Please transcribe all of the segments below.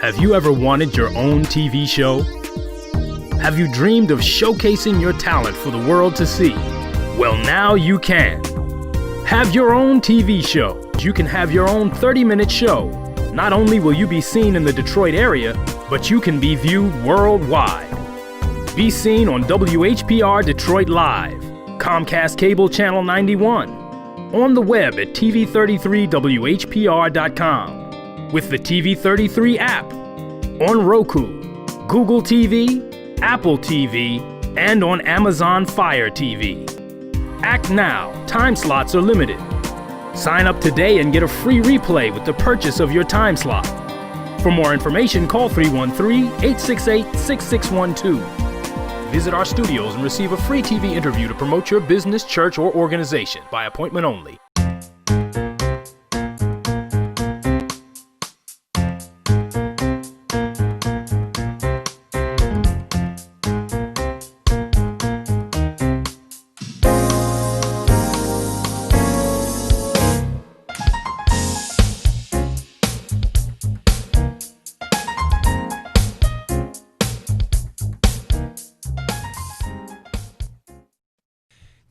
Have you ever wanted your own TV show? Have you dreamed of showcasing your talent for the world to see? Well, now you can. Have your own TV show. You can have your own 30-minute show. Not only will you be seen in the Detroit area, but you can be viewed worldwide. Be seen on WHPR Detroit Live, Comcast Cable Channel 91, on the web at TV33WHPR.com, with the TV33 app, on Roku, Google TV, Apple TV, and on Amazon Fire TV. Act now. Time slots are limited. Sign up today and get a free replay with the purchase of your time slot. For more information, call 313-868-6612. Visit our studios and receive a free TV interview to promote your business, church, or organization by appointment only.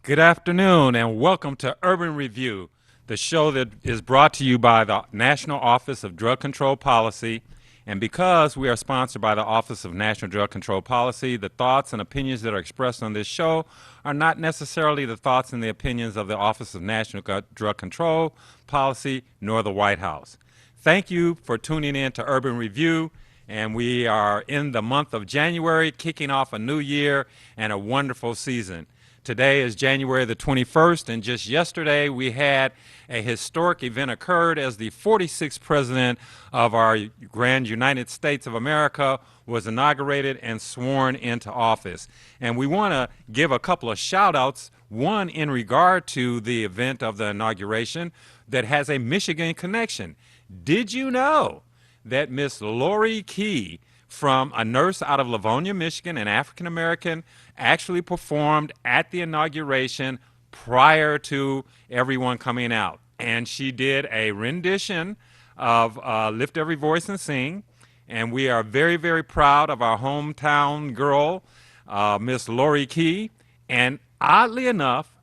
Good afternoon and welcome to Urban Review, the show that is brought to you by the National Office of Drug Control Policy. And because we are sponsored by the Office of National Drug Control Policy, the thoughts and opinions that are expressed on this show are not necessarily the thoughts and the opinions of the Office of National Drug Control Policy nor the White House. Thank you for tuning in to Urban Review. And we are in the month of January, kicking off a new year and a wonderful season. Today is January the 21st, and just yesterday we had a historic event occurred as the 46th president of our grand United States of America was inaugurated and sworn into office. And we want to give a couple of shout-outs, one in regard to the event of the inauguration that has a Michigan connection. Did you know that Miss Lori Key, from a nurse out of Livonia, Michigan, an African-American, actually performed at the inauguration prior to everyone coming out. And she did a rendition of Lift Every Voice and Sing. And we are very, very proud of our hometown girl, Miss Lori Key. And oddly enough,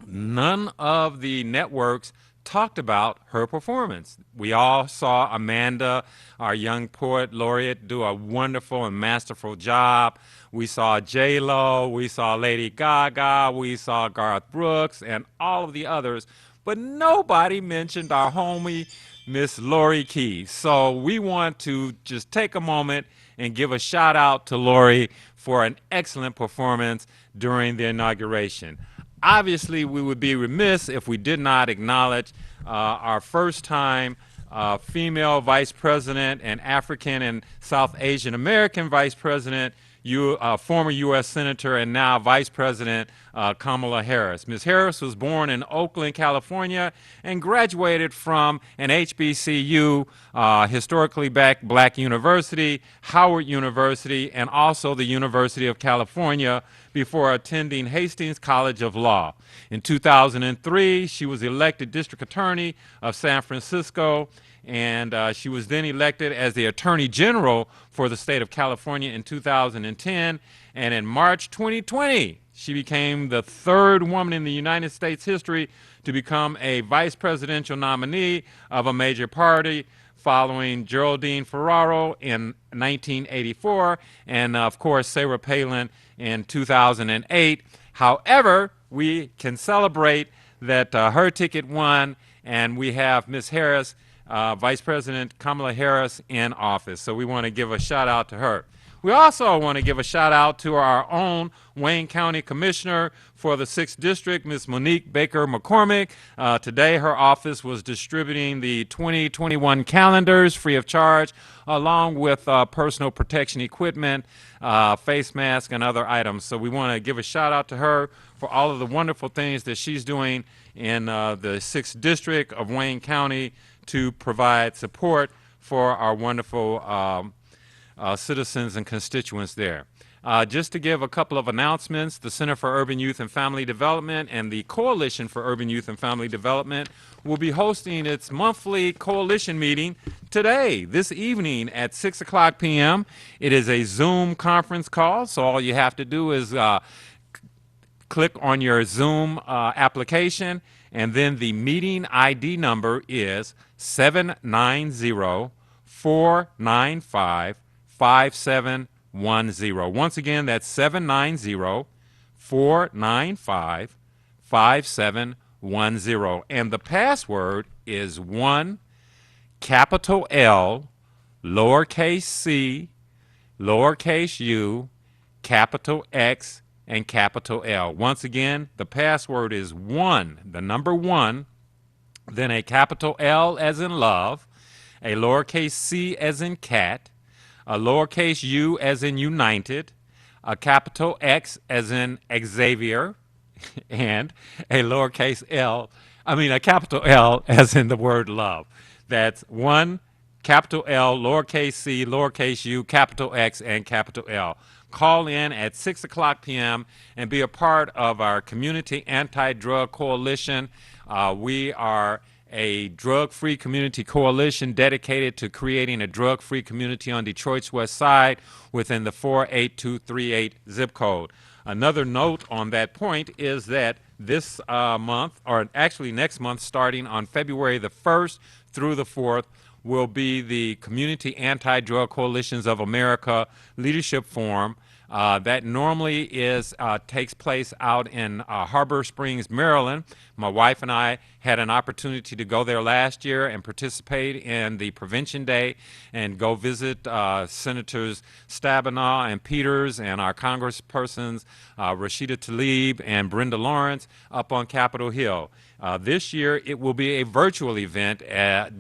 none of the networks talked about her performance. We all saw Amanda, our young poet laureate, do a wonderful and masterful job. We saw J-Lo, we saw Lady Gaga, we saw Garth Brooks, and all of the others, but nobody mentioned our homie, Miss Lori Key. So we want to just take a moment and give a shout out to Lori for an excellent performance during the inauguration. Obviously, we would be remiss if we did not acknowledge our first-time female vice president and African and South Asian American vice president, former U.S. Senator and now Vice President Kamala Harris. Ms. Harris was born in Oakland, California, and graduated from an HBCU, historically black university, Howard University, and also the University of California, before attending Hastings College of Law. In 2003, she was elected District Attorney of San Francisco, and she was then elected as the Attorney General for the state of California in 2010. And in March 2020, she became the third woman in the United States history to become a vice presidential nominee of a major party, following Geraldine Ferraro in 1984 and, of course, Sarah Palin in 2008. However, we can celebrate that her ticket won, and we have Ms. Harris, Vice President Kamala Harris, in office. So we want to give a shout out to her. We also want to give a shout out to our own Wayne County Commissioner for the 6th District, Ms. Monique Baker McCormick. Today her office was distributing the 2021 calendars free of charge, along with personal protection equipment, face masks, and other items. So we want to give a shout out to her for all of the wonderful things that she's doing in the 6th District of Wayne County to provide support for our wonderful citizens and constituents there. Just to give a couple of announcements, the Center for Urban Youth and Family Development and the Coalition for Urban Youth and Family Development will be hosting its monthly coalition meeting today, this evening at 6 o'clock p.m. It is a Zoom conference call, so all you have to do is click on your Zoom application, and then the meeting ID number is 790-495-5710. Once again, that's 790-495-5710. And the password is 1 capital L, lowercase c, lowercase u, capital X, and capital L. Once again, the password is 1, the number 1, then a capital L as in love, a lowercase c as in cat, a lowercase u as in united, a capital X as in Xavier, and a capital L as in the word love. That's 1 capital L, lowercase c, lowercase u, capital X, and capital L. Call in at 6 o'clock p.m. and be a part of our Community Anti-Drug Coalition. We are a drug-free community coalition dedicated to creating a drug-free community on Detroit's west side within the 48238 zip code. Another note on that point is that this month, or actually next month, starting on February the 1st through the 4th, will be the Community Anti-Drug Coalitions of America Leadership Forum. That normally takes place out in Harbor Springs, Maryland. My wife and I had an opportunity to go there last year and participate in the Prevention Day and go visit Senators Stabenow and Peters and our congresspersons Rashida Tlaib and Brenda Lawrence up on Capitol Hill. This year it will be a virtual event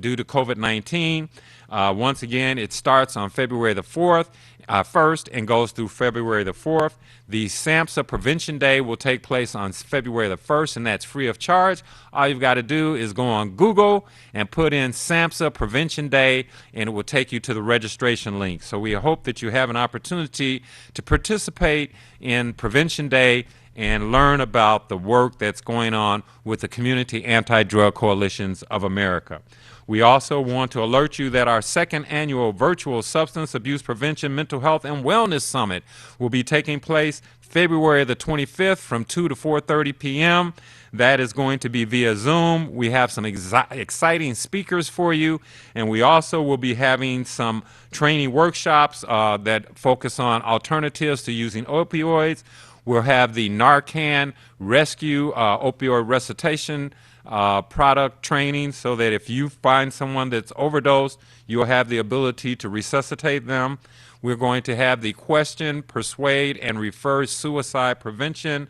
due to COVID-19. Once again, it starts on February the 1st and goes through February the 4th. The SAMHSA Prevention Day will take place on February the 1st, and that's free of charge. All you've got to do is go on Google and put in SAMHSA Prevention Day, and it will take you to the registration link. So we hope that you have an opportunity to participate in Prevention Day and learn about the work that's going on with the Community Anti-Drug Coalitions of America. We also want to alert you that our second annual virtual Substance Abuse Prevention, Mental Health, and Wellness Summit will be taking place February the 25th from 2 to 4:30 p.m. That is going to be via Zoom. We have some exciting speakers for you, and we also will be having some training workshops that focus on alternatives to using opioids. We'll have the Narcan Rescue opioid recitation product training, so that if you find someone that's overdosed, you'll have the ability to resuscitate them. We're going to have the Question, Persuade, and Refer Suicide Prevention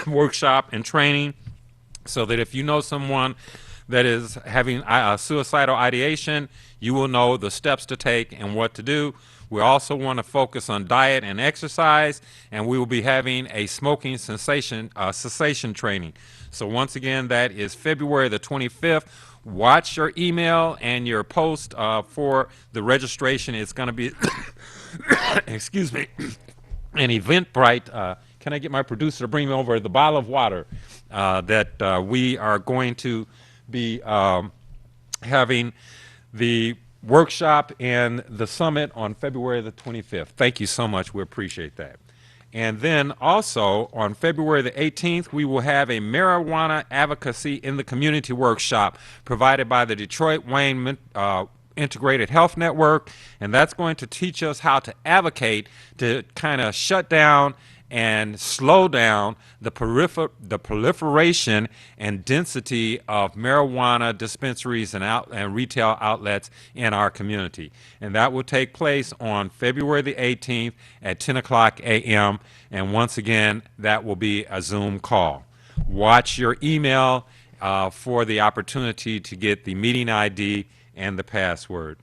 workshop and training, so that if you know someone that is having suicidal ideation, you will know the steps to take and what to do. We also want to focus on diet and exercise, and we will be having a smoking cessation training. So once again, that is February the 25th. Watch your email and your post for the registration. It's going to be, excuse me, an Eventbrite. Can I get my producer to bring me over the bottle of water that we are going to be having the workshop and the summit on February the 25th. Thank you so much. We appreciate that. And then also on February the 18th, we will have a marijuana advocacy in the community workshop provided by the Detroit Wayne Integrated Health Network, and that's going to teach us how to advocate to kind of shut down and slow down the proliferation and density of marijuana dispensaries and retail outlets in our community. And that will take place on February the 18th at 10 o'clock a.m. And once again, that will be a Zoom call. Watch your email for the opportunity to get the meeting ID and the password.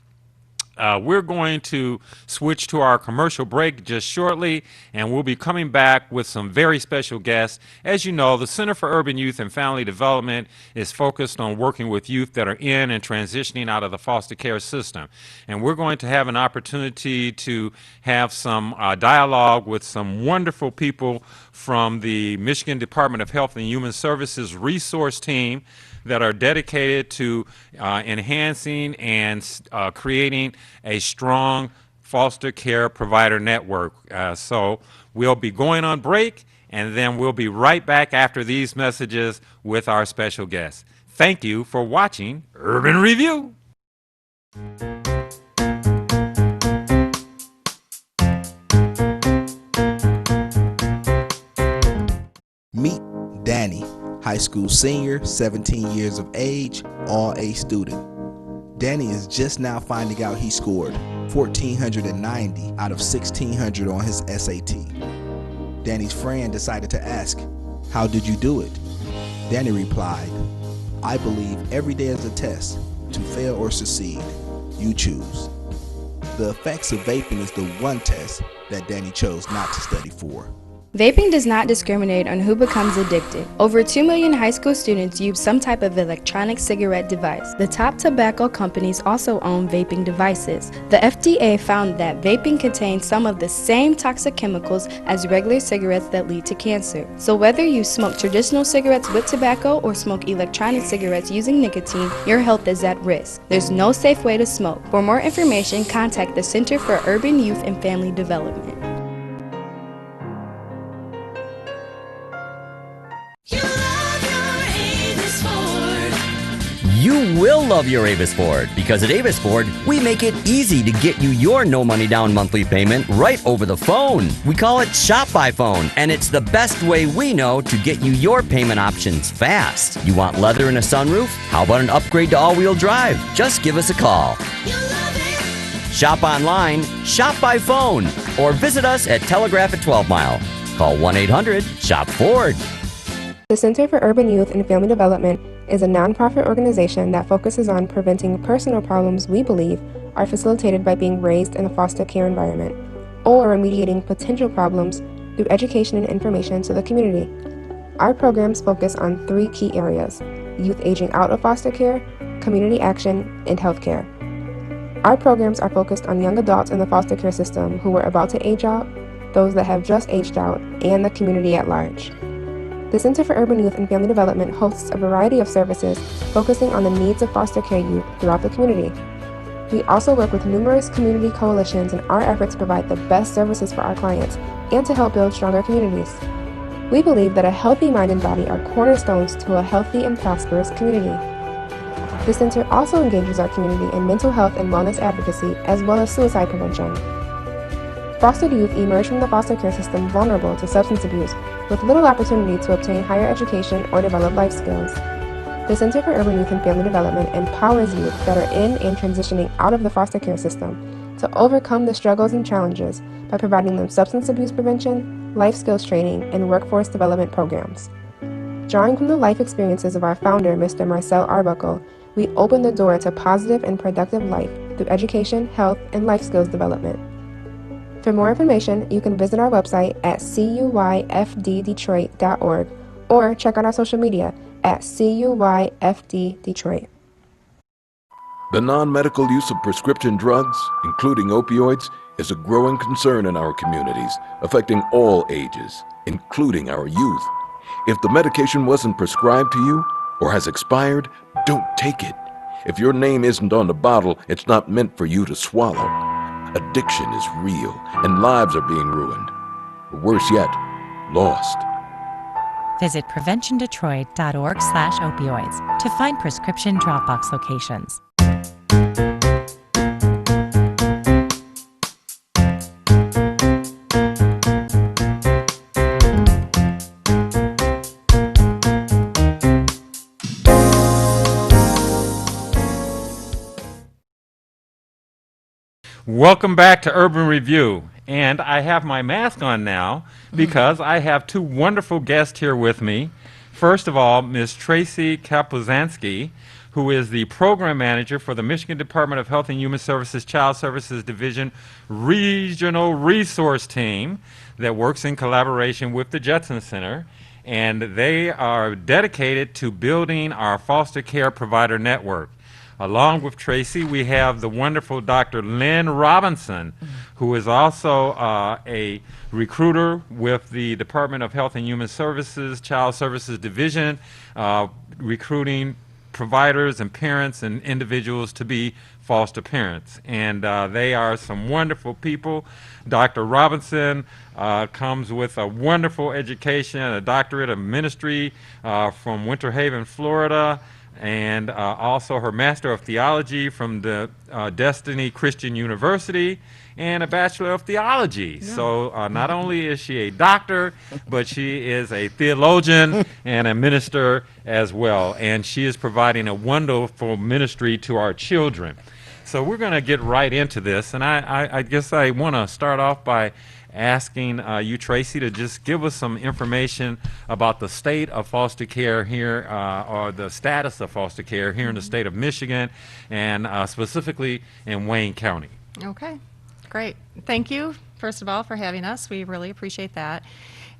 We're going to switch to our commercial break just shortly, and we'll be coming back with some very special guests. As you know, the Center for Urban Youth and Family Development is focused on working with youth that are in and transitioning out of the foster care system. And we're going to have an opportunity to have some dialogue with some wonderful people from the Michigan Department of Health and Human Services resource team that are dedicated to enhancing and creating a strong foster care provider network. So we'll be going on break, and then we'll be right back after these messages with our special guests. Thank you for watching Urban Review. Meet Danny, high school senior, 17 years of age, all A student. Danny is just now finding out he scored 1,490 out of 1,600 on his SAT. Danny's friend decided to ask, "How did you do it?" Danny replied, "I believe every day is a test. To fail or succeed, you choose." The effects of vaping is the one test that Danny chose not to study for. Vaping does not discriminate on who becomes addicted. Over 2 million high school students use some type of electronic cigarette device. The top tobacco companies also own vaping devices. The FDA found that vaping contains some of the same toxic chemicals as regular cigarettes that lead to cancer. So whether you smoke traditional cigarettes with tobacco or smoke electronic cigarettes using nicotine, your health is at risk. There's no safe way to smoke. For more information, contact the Center for Urban Youth and Family Development. You will love your Avis Ford, because at Avis Ford, we make it easy to get you your no money down monthly payment right over the phone. We call it Shop by Phone, and it's the best way we know to get you your payment options fast. You want leather and a sunroof? How about an upgrade to all-wheel drive? Just give us a call. Shop online, shop by phone, or visit us at Telegraph at 12 Mile. Call 1-800-SHOP-FORD. The Center for Urban Youth and Family Development is a nonprofit organization that focuses on preventing personal problems we believe are facilitated by being raised in a foster care environment, or remediating potential problems through education and information to the community. Our programs focus on 3 key areas: youth aging out of foster care, community action, and healthcare. Our programs are focused on young adults in the foster care system who are about to age out, those that have just aged out, and the community at large. The Center for Urban Youth and Family Development hosts a variety of services focusing on the needs of foster care youth throughout the community. We also work with numerous community coalitions in our efforts to provide the best services for our clients and to help build stronger communities. We believe that a healthy mind and body are cornerstones to a healthy and prosperous community. The Center also engages our community in mental health and wellness advocacy, as well as suicide prevention. Fostered youth emerge from the foster care system vulnerable to substance abuse, with little opportunity to obtain higher education or develop life skills. The Center for Urban Youth and Family Development empowers youth that are in and transitioning out of the foster care system to overcome the struggles and challenges by providing them substance abuse prevention, life skills training, and workforce development programs. Drawing from the life experiences of our founder, Mr. Marcel Arbuckle, we open the door to positive and productive life through education, health, and life skills development. For more information, you can visit our website at cuyfddetroit.org or check out our social media at cuyfddetroit. The non-medical use of prescription drugs, including opioids, is a growing concern in our communities, affecting all ages, including our youth. If the medication wasn't prescribed to you or has expired, don't take it. If your name isn't on the bottle, it's not meant for you to swallow. Addiction is real, and lives are being ruined. Worse yet, lost. Visit PreventionDetroit.org/opioids to find prescription Dropbox locations. Welcome back to Urban Review, and I have my mask on now because I have 2 wonderful guests here with me. First of all, Ms. Tracy Kapuzanski, who is the program manager for the Michigan Department of Health and Human Services Child Services Division Regional Resource Team that works in collaboration with the Judson Center. And they are dedicated to building our foster care provider network. Along with Tracy, we have the wonderful Dr. Lynn Robinson, who is also a recruiter with the Department of Health and Human Services Child Services Division, recruiting providers and parents and individuals to be foster parents. And they are some wonderful people. Dr. Robinson comes with a wonderful education, a doctorate of ministry from Winter Haven, Florida, and also her Master of Theology from the Destiny Christian University, and a Bachelor of Theology. Yeah. So not only is she a doctor, but she is a theologian and a minister as well. And she is providing a wonderful ministry to our children. So we're going to get right into this. And I guess I want to start off by asking you, Tracy, to just give us some information about the state of foster care here, or the status of foster care here in the state of Michigan, and specifically in Wayne County. Okay, great. Thank you, first of all, for having us. We really appreciate that.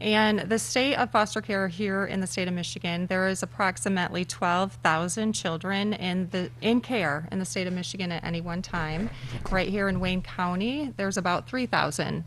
And the state of foster care here in the state of Michigan, there is approximately 12,000 children in care in the state of Michigan at any one time. Right here in Wayne County, there's about 3,000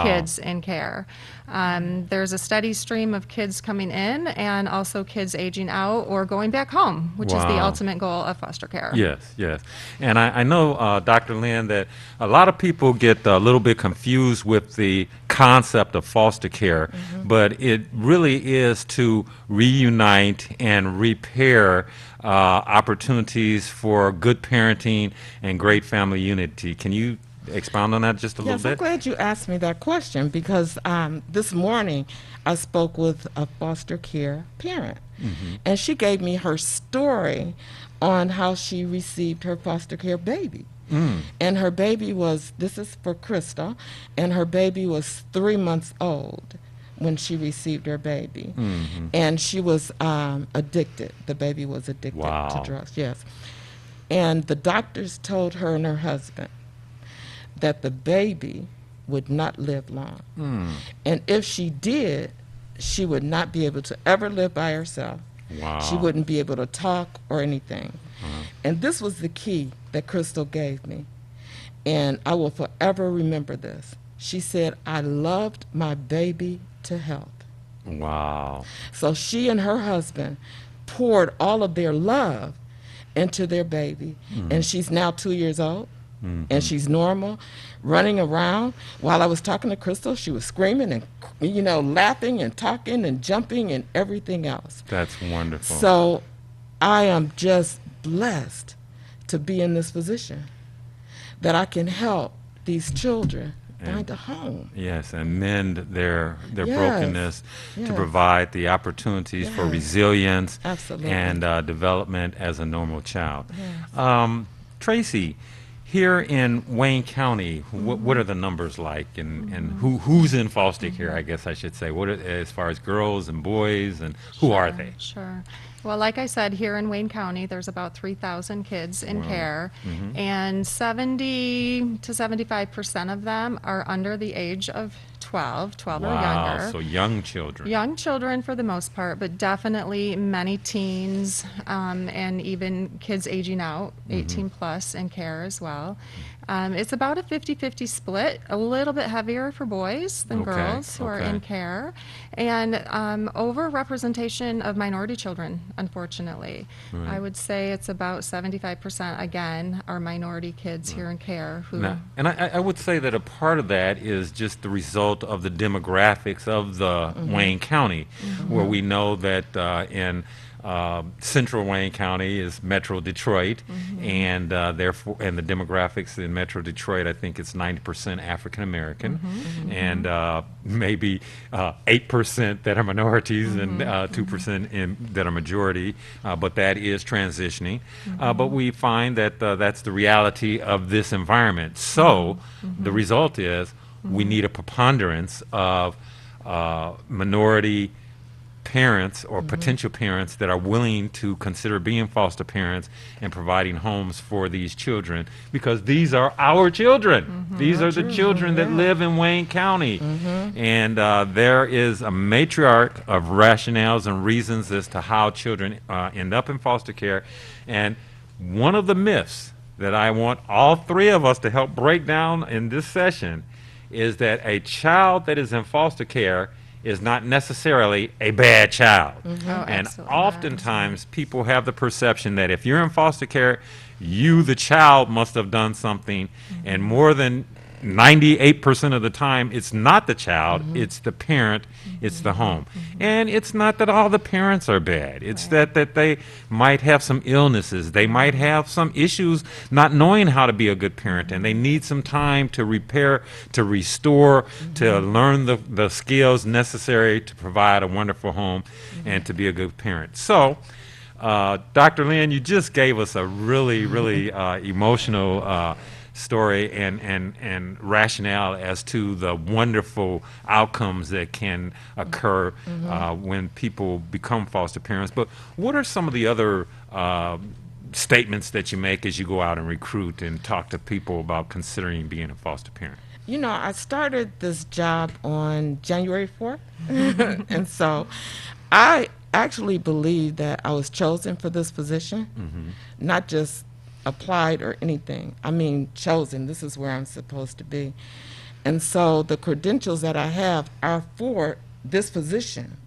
kids in care. There's a steady stream of kids coming in and also kids aging out or going back home, which is the ultimate goal of foster care. Yes, yes. And I know, Dr. Lynn, that a lot of people get a little bit confused with the concept of foster care, but it really is to reunite and repair opportunities for good parenting and great family unity. Can you expound on that just a little bit? Yes, I'm glad you asked me that question, because this morning I spoke with a foster care parent, and she gave me her story on how she received her foster care baby. And her baby was, this is for Crystal, and her baby was 3 months old when she received her baby. And she was addicted. The baby was addicted to drugs, yes. And the doctors told her and her husband that the baby would not live long. And if she did, she would not be able to ever live by herself. She wouldn't be able to talk or anything. And this was the key that Crystal gave me. And I will forever remember this. She said, "I loved my baby to health." Wow. So she and her husband poured all of their love into their baby. And she's now 2 years old. And she's normal, running around. While I was talking to Crystal, she was screaming and, laughing and talking and jumping and everything else. That's wonderful. So I am just blessed to be in this position, that I can help these children find a home. Yes, and mend their brokenness, to provide the opportunities for resilience and development as a normal child. Tracy, here in Wayne County, what are the numbers like, and who's in foster care, I guess I should say, as far as girls and boys, and who are they? Sure. Well, like I said, here in Wayne County, there's about 3,000 kids in care, and 70 to 75% of them are under the age of 12 or younger. So young children. Young children for the most part, but definitely many teens, and even kids aging out, 18 plus in care as well. It's about a 50-50 split, a little bit heavier for boys than girls who are in care, and over-representation of minority children, unfortunately. I would say it's about 75%, again, are minority kids here in care. And I would say that a part of that is just the result of the demographics of the Wayne County, where we know that in central Wayne County is Metro Detroit, and therefore, and the demographics in Metro Detroit, I think it's 90% African American, and maybe 8% that are minorities, and 2% that are majority, but that is transitioning. But we find that that's the reality of this environment. So the result is we need a preponderance of minority parents or potential parents that are willing to consider being foster parents and providing homes for these children, because these are our children. These are the children that live in Wayne County. And there is a matriarch of rationales and reasons as to how children end up in foster care. And one of the myths that I want all three of us to help break down in this session is that a child that is in foster care is not necessarily a bad child. And oftentimes people have the perception that if you're in foster care, you, the child, must have done something, and more than 98% of the time, it's not the child, it's the parent, it's the home. And it's not that all the parents are bad. It's that they might have some illnesses. They might have some issues not knowing how to be a good parent, and they need some time to repair, to restore, to learn the skills necessary to provide a wonderful home and to be a good parent. So, Dr. Lynn, you just gave us a really, really emotional story and rationale as to the wonderful outcomes that can occur when people become foster parents. But what are some of the other statements that you make as you go out and recruit and talk to people about considering being a foster parent? You know, I started this job on January 4th, and so I actually believe that I was chosen for this position, not just applied or anything. I mean, chosen. This is where I'm supposed to be. And so the credentials that I have are for this position.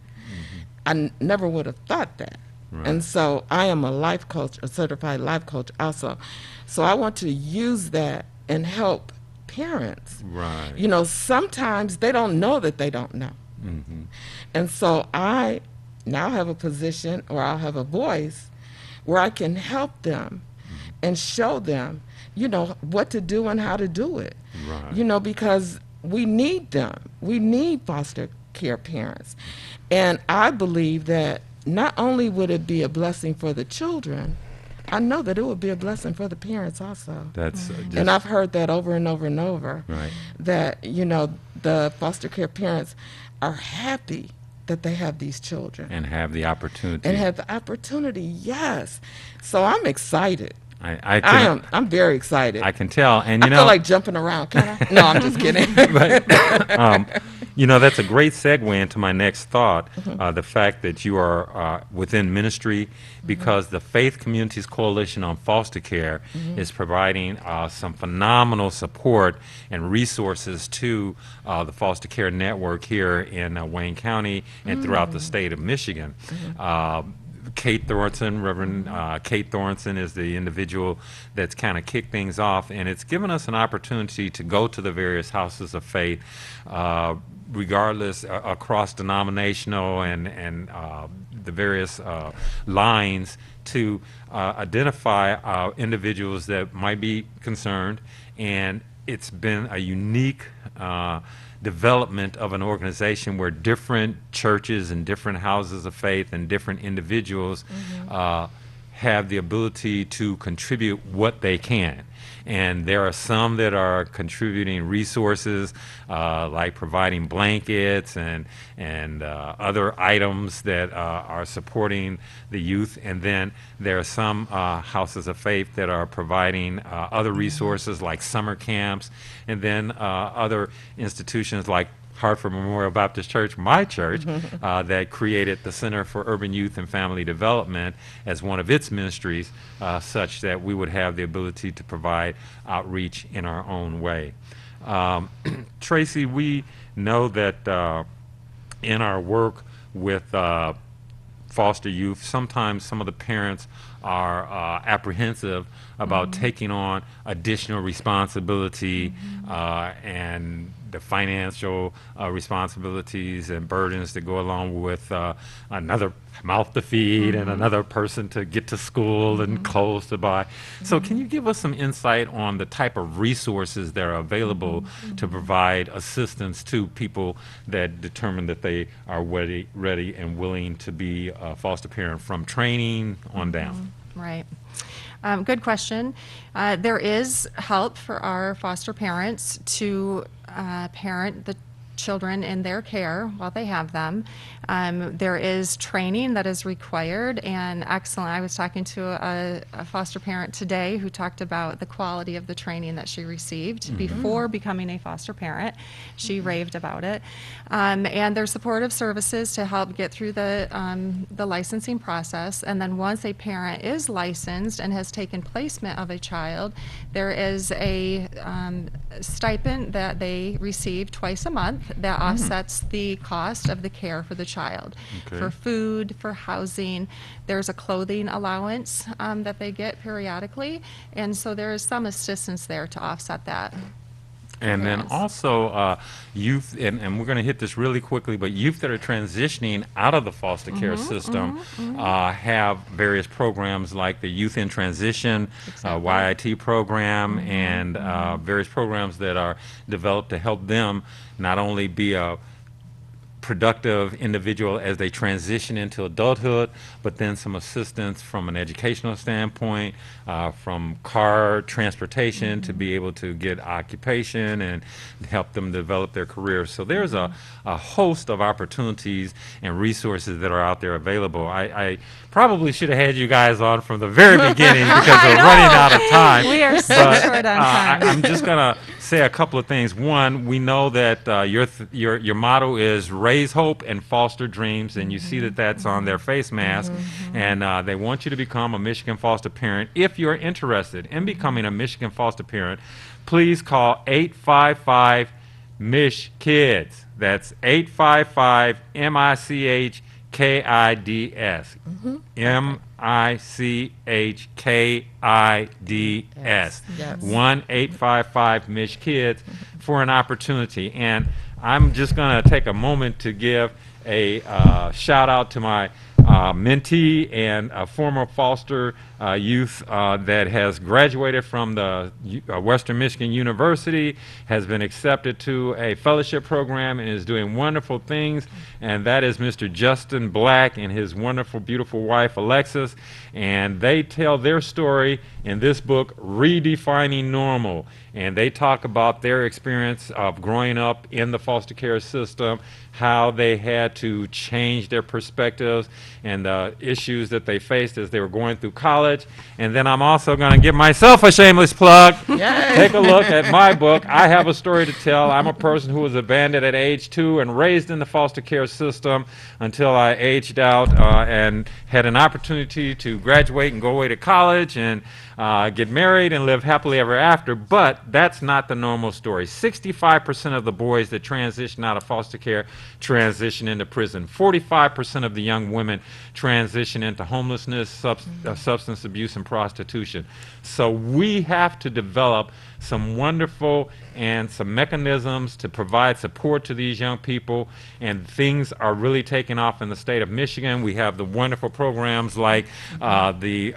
I never would have thought that. And so I am a life coach, a certified life coach also. So I want to use that and help parents. You know, sometimes they don't know that they don't know. And so I now have a position, or I'll have a voice where I can help them and show them, you know, what to do and how to do it. You know, because we need them. We need foster care parents. And I believe that not only would it be a blessing for the children, I know that it would be a blessing for the parents also. That's and I've heard that over and over and over, that, you know, the foster care parents are happy that they have these children. And have the opportunity. And have the opportunity, yes. So I'm excited. I'm very excited. I can tell, and you I feel like jumping around. Can I? No, I'm just kidding. You know, that's a great segue into my next thought. The fact that you are within ministry, because the Faith Communities Coalition on Foster Care is providing some phenomenal support and resources to the foster care network here in Wayne County and throughout the state of Michigan. Kate Thornton, Reverend Kate Thornton, is the individual that's kind of kicked things off, and it's given us an opportunity to go to the various houses of faith, regardless, across denominational and the various lines, to identify individuals that might be concerned. And it's been a unique development of an organization where different churches and different houses of faith and different individuals have the ability to contribute what they can. And there are some that are contributing resources, like providing blankets and other items that are supporting the youth. And then there are some houses of faith that are providing other resources like summer camps, and then other institutions like Hartford Memorial Baptist Church, my church, that created the Center for Urban Youth and Family Development as one of its ministries, such that we would have the ability to provide outreach in our own way. Tracy, we know that in our work with foster youth, sometimes some of the parents are apprehensive about taking on additional responsibility and the financial responsibilities and burdens that go along with another mouth to feed and another person to get to school and clothes to buy. So can you give us some insight on the type of resources that are available to provide assistance to people that determine that they are ready and willing to be a foster parent, from training on down? Right. Good question. There is help for our foster parents to parent children in their care while they have them. There is training that is required, and excellent. I was talking to a foster parent today who talked about the quality of the training that she received before becoming a foster parent. She raved about it. And there's supportive services to help get through the licensing process. And then once a parent is licensed and has taken placement of a child, there is a stipend that they receive twice a month that offsets the cost of the care for the child. Okay. For food, for housing, there's a clothing allowance that they get periodically, and so there is some assistance there to offset that. And then Yes. also youth, and we're going to hit this really quickly, but youth that are transitioning out of the foster care system have various programs like the Youth in Transition, Exactly. YIT program, and various programs that are developed to help them not only be a productive individual as they transition into adulthood, but then some assistance from an educational standpoint, from car transportation to be able to get occupation and help them develop their careers. So there's a host of opportunities and resources that are out there available. I probably should have had you guys on from the very beginning because we're running out of time. We are so But, short on time. I'm just going to say a couple of things. One, we know that your motto is raise hope and foster dreams, and you see that that's on their face mask. And they want you to become a Michigan foster parent. If you're interested in becoming a Michigan foster parent, please call 855-MICH-KIDS. That's 855-MICH-KIDS. MICHKIDS. Yes. 1-855-MICH-KIDS for an opportunity. And I'm just going to take a moment to give a shout out to my mentee and a former foster youth that has graduated from the Western Michigan University, has been accepted to a fellowship program and is doing wonderful things, and that is Mr. Justin Black and his wonderful, beautiful wife, Alexis, and they tell their story in this book, Redefining Normal, and they talk about their experience of growing up in the foster care system, how they had to change their perspectives and the issues that they faced as they were going through college. And then I'm also going to give myself a shameless plug. Take a look at my book. I have a story to tell. I'm a person who was abandoned at age 2 and raised in the foster care system until I aged out and had an opportunity to graduate and go away to college and get married and live happily ever after. But that's not the normal story. 65% of the boys that transition out of foster care transition into prison. 45% of the young women transition into homelessness, substance abuse, and prostitution. So we have to develop some wonderful and some mechanisms to provide support to these young people, and things are really taking off in the state of Michigan. We have the wonderful programs like the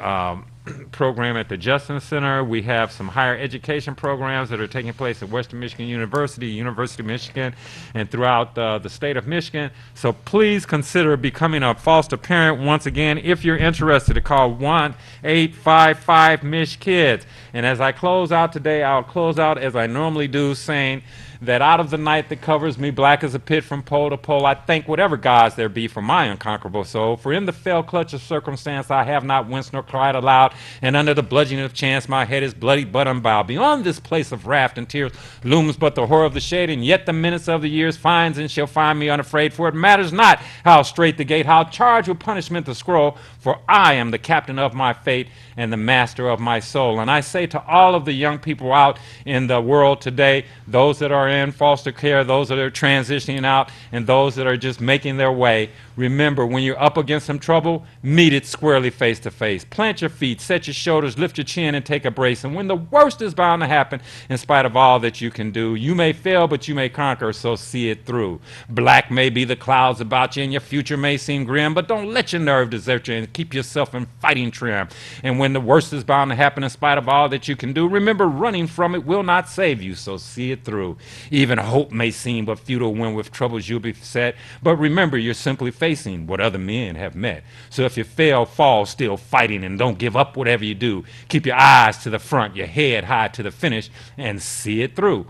program at the Justin Center. We have some higher education programs that are taking place at Western Michigan University, University of Michigan, and throughout the state of Michigan. So please consider becoming a foster parent. Once again, if you're interested, to call 1-855-MICH-KIDS. And as I close out today, I'll close out as I normally do, saying that out of the night that covers me, black as a pit from pole to pole, I thank whatever gods there be for my unconquerable soul. For in the fell clutch of circumstance I have not winced nor cried aloud, and under the bludgeoning of chance my head is bloody but unbowed. Beyond this place of wrath and tears looms but the horror of the shade, and yet the menace of the years finds and shall find me unafraid. For it matters not how straight the gate, how charged with punishment the scroll, for I am the captain of my fate and the master of my soul. And I say to all of the young people out in the world today, those that are in foster care, those that are transitioning out, and those that are just making their way, remember, when you're up against some trouble, meet it squarely face to face. Plant your feet, set your shoulders, lift your chin, and take a brace. And when the worst is bound to happen, in spite of all that you can do, you may fail, but you may conquer, so see it through. Black may be the clouds about you, and your future may seem grim, but don't let your nerve desert you, and keep yourself in fighting trim. And when the worst is bound to happen, in spite of all that you can do, remember, running from it will not save you, so see it through. Even hope may seem but futile when with troubles you'll be beset, but remember, you're simply facing what other men have met. So if you fail, fall still fighting, and don't give up whatever you do. Keep your eyes to the front, your head high to the finish, and see it through.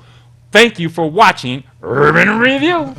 Thank you for watching Urban Review.